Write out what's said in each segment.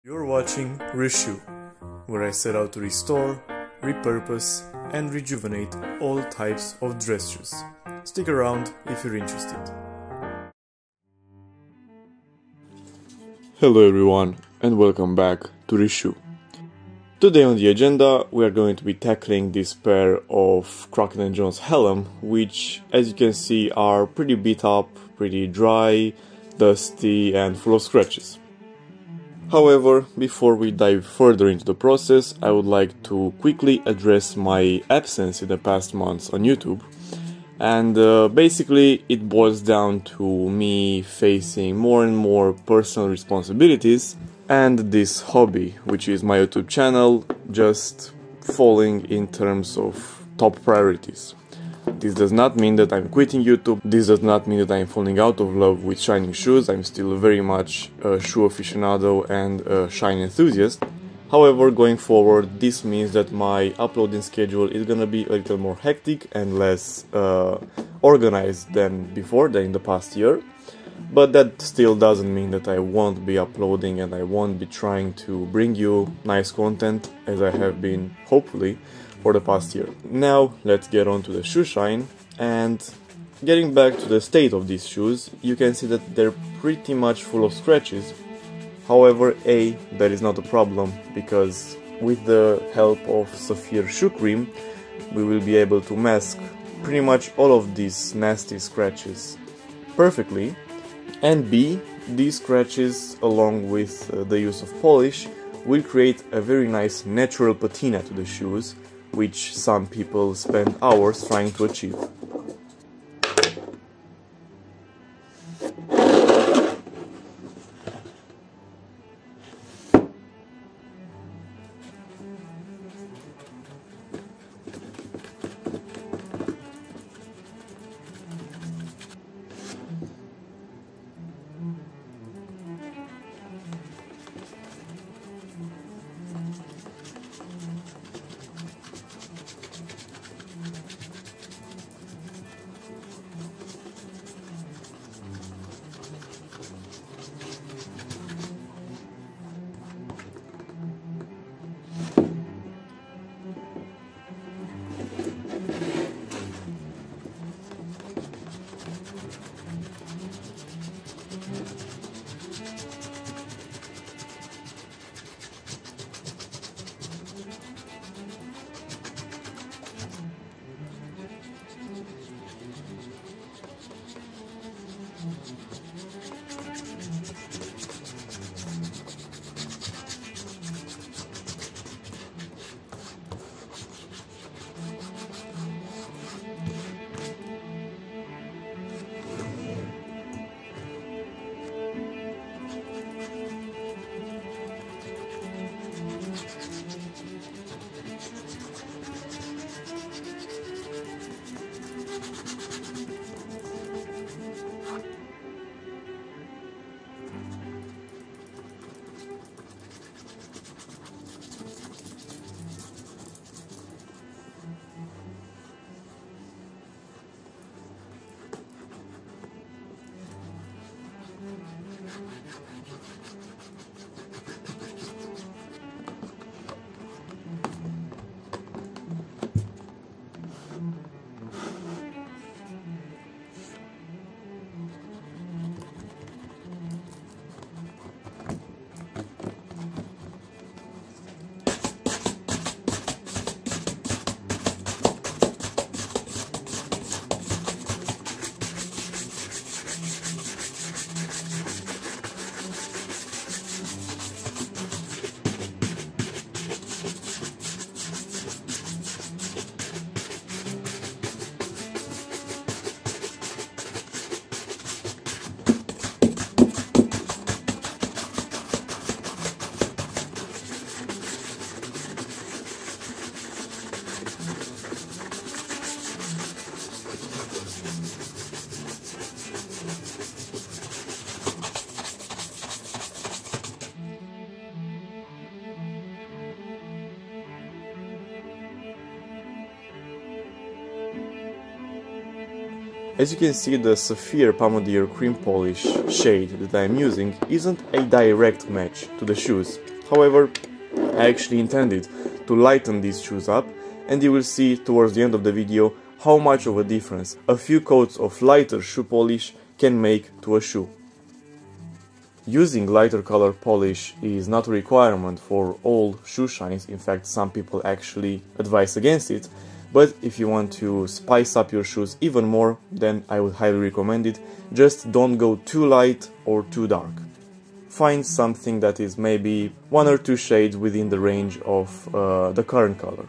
You're watching ReShoe, where I set out to restore, repurpose, and rejuvenate all types of dress shoes. Stick around if you're interested. Hello everyone, and welcome back to ReShoe. Today on the agenda we are going to be tackling this pair of Crockett Jones Hallams, which as you can see are pretty beat up, pretty dry, dusty and full of scratches. However, before we dive further into the process, I would like to quickly address my absence in the past months on YouTube. And basically it boils down to me facing more and more personal responsibilities and this hobby, which is my YouTube channel, just falling in terms of top priorities. This does not mean that I'm quitting YouTube, this does not mean that I'm falling out of love with shining shoes. I'm still very much a shoe aficionado and a shine enthusiast. However, going forward, this means that my uploading schedule is gonna be a little more hectic and less organized than before, than in the past year. But that still doesn't mean that I won't be uploading and I won't be trying to bring you nice content as I have been, hopefully, for the past year. Now, let's get on to the shoe shine, and getting back to the state of these shoes, you can see that they're pretty much full of scratches. However, that is not a problem, because with the help of Saphir shoe cream, we will be able to mask pretty much all of these nasty scratches perfectly. And B, these scratches, along with the use of polish, will create a very nice natural patina to the shoes, which some people spend hours trying to achieve. As you can see, the Saphir Pommadier cream polish shade that I am using isn't a direct match to the shoes. However, I actually intended to lighten these shoes up, and you will see towards the end of the video how much of a difference a few coats of lighter shoe polish can make to a shoe. Using lighter color polish is not a requirement for all shoe shines. In fact, some people actually advise against it. But if you want to spice up your shoes even more, then I would highly recommend it. Just don't go too light or too dark. Find something that is maybe 1 or 2 shades within the range of the current color.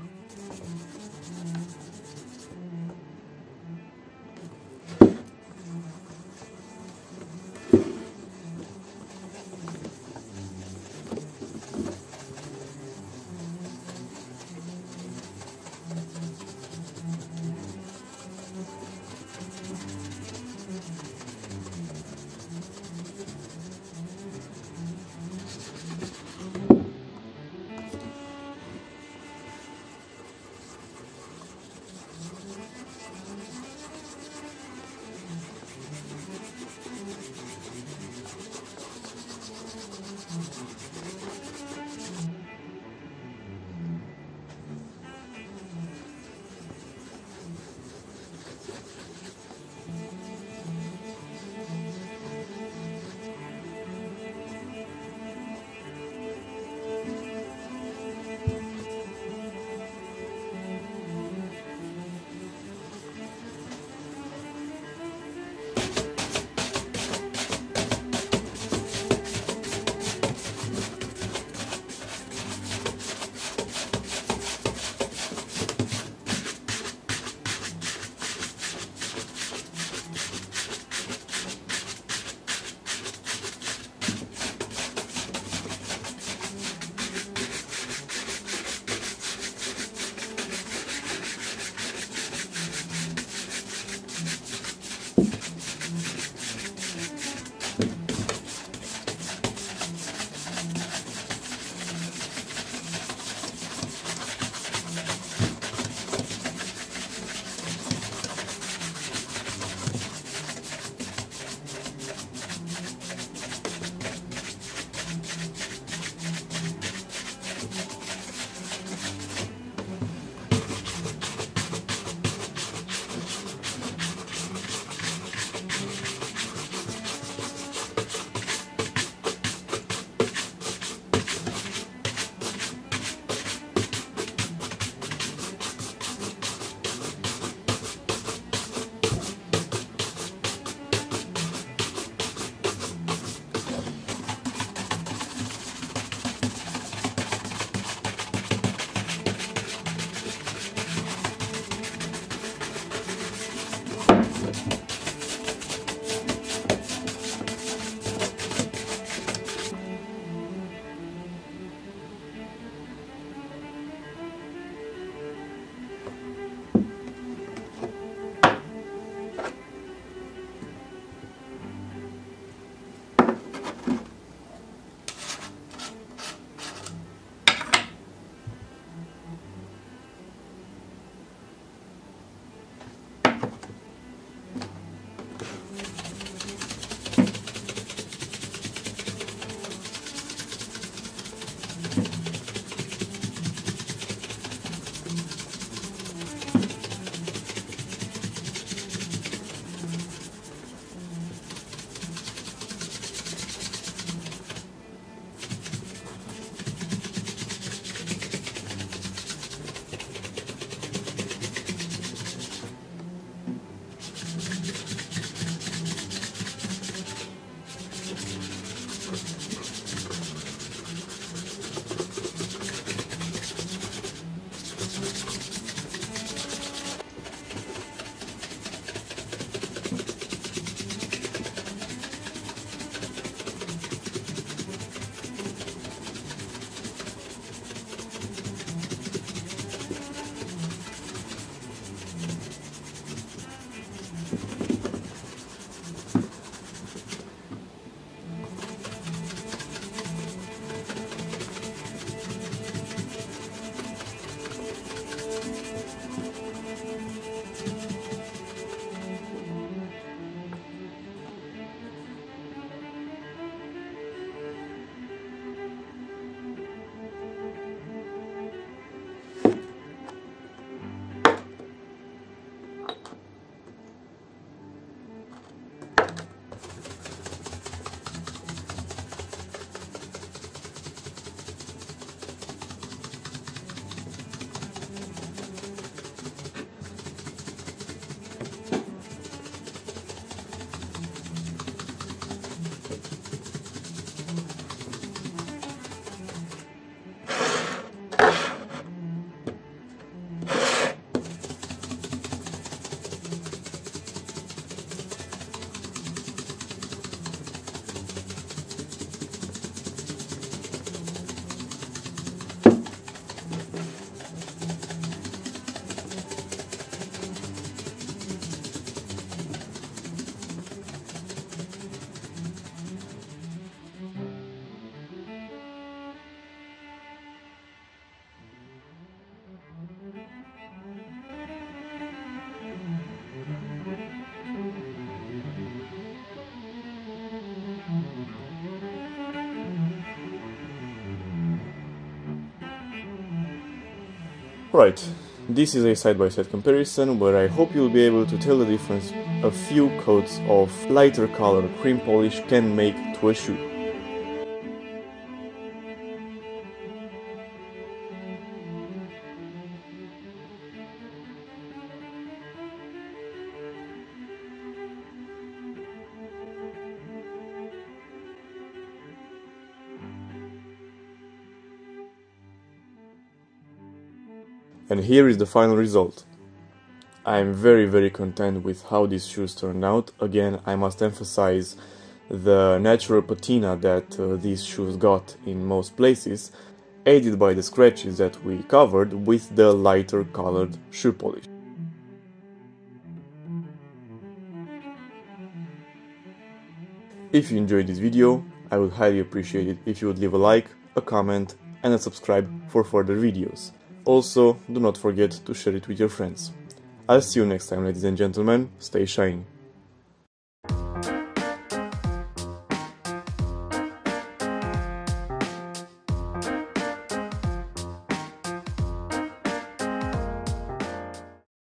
Right, this is a side-by-side comparison where I hope you'll be able to tell the difference a few coats of lighter colored cream polish can make to a shoe. And here is the final result. I am very content with how these shoes turned out. Again, I must emphasize the natural patina that these shoes got in most places, aided by the scratches that we covered with the lighter colored shoe polish. If you enjoyed this video, I would highly appreciate it if you would leave a like, a comment and a subscribe for further videos. Also, do not forget to share it with your friends. I'll see you next time, ladies and gentlemen. Stay shiny.